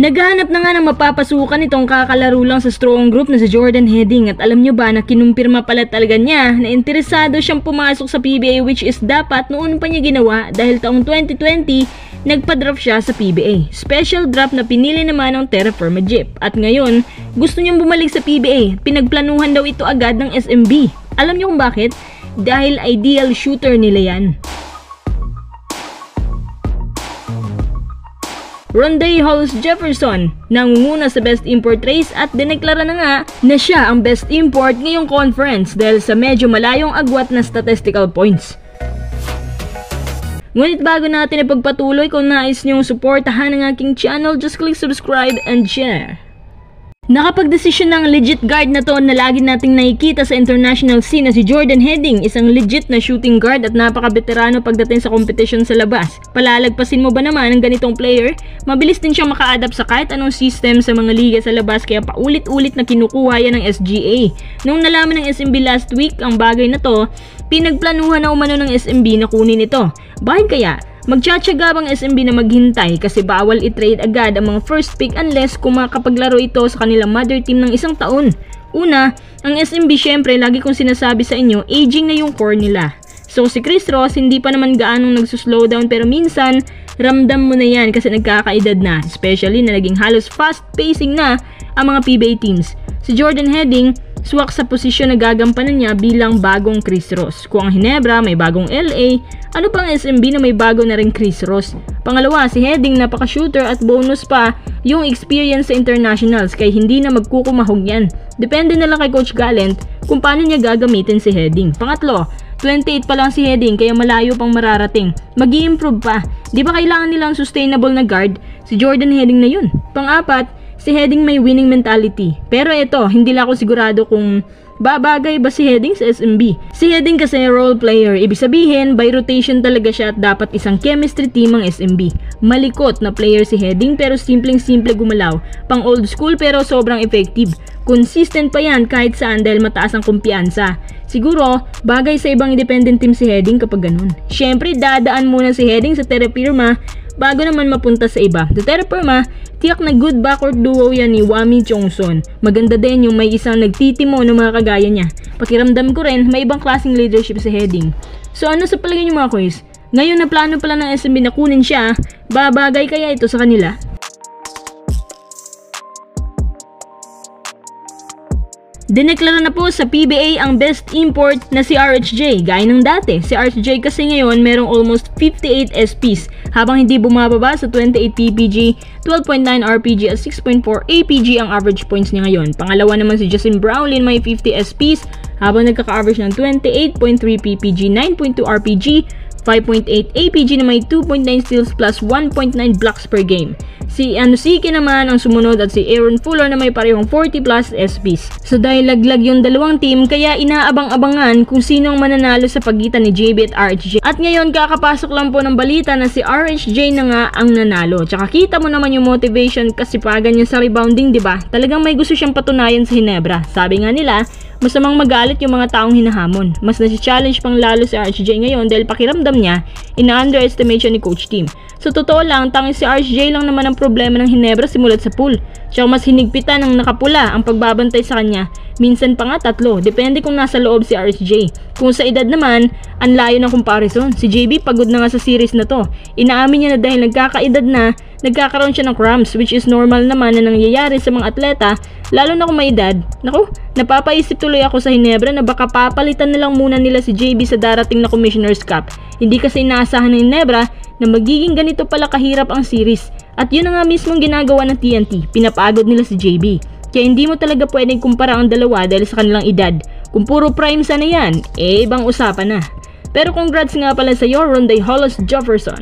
Naghahanap na nga ng mapapasukan itong kakalaro lang sa strong group na si Jordan Hedding, at alam nyo ba na kinumpirma pala talaga niya na interesado siyang pumasok sa PBA, which is dapat noon pa niya ginawa dahil taong 2020 nagpa-draft siya sa PBA. Special draft na pinili naman ng Terra Firma Jeep, at ngayon gusto niyang bumalik sa PBA. Pinagplanuhan daw ito agad ng SMB. Alam niyo kung bakit? Dahil ideal shooter nila yan. Rondé Hollis-Jefferson nangunguna sa best import race at dineklara na nga na siya ang best import ngayong conference dahil sa medyo malayong agwat na statistical points. Ngunit bago natin ipagpatuloy, kung nais niyong suportahan ang aking channel, just click subscribe and share. Nakapagdesisyon ng legit guard na to na lagi nating nakikita sa international scene na si Jordan Hedding, isang legit na shooting guard at napaka-veterano pagdating sa competition sa labas. Palalagpasin mo ba naman ang ganitong player? Mabilis din siyang maka-adapt sa kahit anong system sa mga liga sa labas, kaya paulit-ulit na kinukuha yan ng SGA. Nung nalaman ng SMB last week ang bagay na to, pinagplanuhan na umano ng SMB na kunin ito. Bakit kaya? Magtsatsaga bang SMB na maghintay kasi bawal i-trade agad ang mga first pick unless kung makapaglaro ito sa kanilang mother team ng isang taon? Una, ang SMB syempre lagi kong sinasabi sa inyo, aging na yung core nila. So si Chris Ross hindi pa naman gaanong nagsuslowdown, pero minsan ramdam mo na yan kasi nagkakaedad na, especially na naging halos fast pacing na ang mga PBA teams. Si Jordan Hedding swak sa posisyon na gagampanan niya bilang bagong Chris Ross. Kung ang Ginebra may bagong LA, ano pang SMB na may bago na rin Chris Ross? Pangalawa, si Hedding napaka-shooter at bonus pa yung experience sa internationals, kaya hindi na magkukumahog yan. Depende na lang kay Coach Gallant kung paano niya gagamitin si Hedding. Pangatlo, 28 pa lang si Hedding kaya malayo pang mararating. Mag-i-improve pa. Di ba kailangan nilang sustainable na guard? Si Jordan Hedding na yun. Pang-apat, si Hedding may winning mentality. Pero ito, hindi lang ako sigurado kung babagay ba si Hedding sa SMB. Si Hedding kasi role player. Ibig sabihin, by rotation talaga siya at dapat isang chemistry team ang SMB. Malikot na player si Hedding pero simpleng-simple gumalaw. Pang old school pero sobrang effective. Consistent pa yan kahit saan dahil mataas ang kumpiyansa. Siguro, bagay sa ibang independent team si Hedding kapag ganun. Syempre, dadaan muna si Hedding sa Terra Firma bago naman mapunta sa iba. Sa Terra Firma, tiyak na good backcourt duo yan ni Wami Chongson. Maganda din yung may isang nagtitimo ng mga kagaya niya. Pakiramdam ko rin, may ibang klaseng leadership sa Hedding. So ano sa palagay niyo mga kuys? Ngayon na plano pala ng SMB na kunin siya, babagay kaya ito sa kanila? Dineklara na po sa PBA ang best import na si RHJ, gaya ng dati. Si RHJ kasi ngayon merong almost 58 SPs, habang hindi bumababa sa 28 PPG, 12.9 RPG at 6.4 APG ang average points niya ngayon. Pangalawa naman si Justin Brownlee may 50 SPs, habang nagkaka-average ng 28.3 PPG, 9.2 RPG, 5.8 APG na may 2.9 steals plus 1.9 blocks per game. Si Anusiki naman ang sumunod at si Aaron Fuller na may parehong 40 plus SPs. So dahil laglag yung dalawang team, kaya inaabang-abangan kung sino ang mananalo sa pagitan ni JB at RHJ. At ngayon kakapasok lang po ng balita na si RHJ na nga ang nanalo. Tsaka kita mo naman yung motivation, kasipagan niya sa rebounding, diba? Talagang may gusto siyang patunayan sa Ginebra. Sabi nga nila, masamang magalit yung mga taong hinahamon. Mas nasi-challenge pang lalo si RHJ ngayon dahil pakiramdam niya, ina-underestimate siya ni Coach Team. So totoo lang, tanging si RHJ lang naman ang problema ng Ginebra simulat sa pool. Tsaka mas hinigpitan ng nakapula ang pagbabantay sa kanya. Minsan pa nga 3, depende kung nasa loob si RHJ. Kung sa edad naman, ang layo ng comparison. Si JB pagod na nga sa series na to. Inaamin niya na dahil nagkakaedad na, nagkakaroon siya ng cramps, which is normal naman na nangyayari sa mga atleta, lalo na kung may edad. Naku, napapaisip tuloy ako sa Ginebra na baka papalitan na lang muna nila si JB sa darating na Commissioner's Cup. Hindi kasi inaasahan ng Ginebra na magiging ganito pala kahirap ang series. At yun na nga mismong ginagawa ng TNT, pinapagod nila si JB. Kaya hindi mo talaga pwedeng kumpara ang dalawa dahil sa kanilang edad. Kung puro prime sana yan, ibang usapan na. Pero congrats nga pala sa iyo, Rondé Hollis-Jefferson.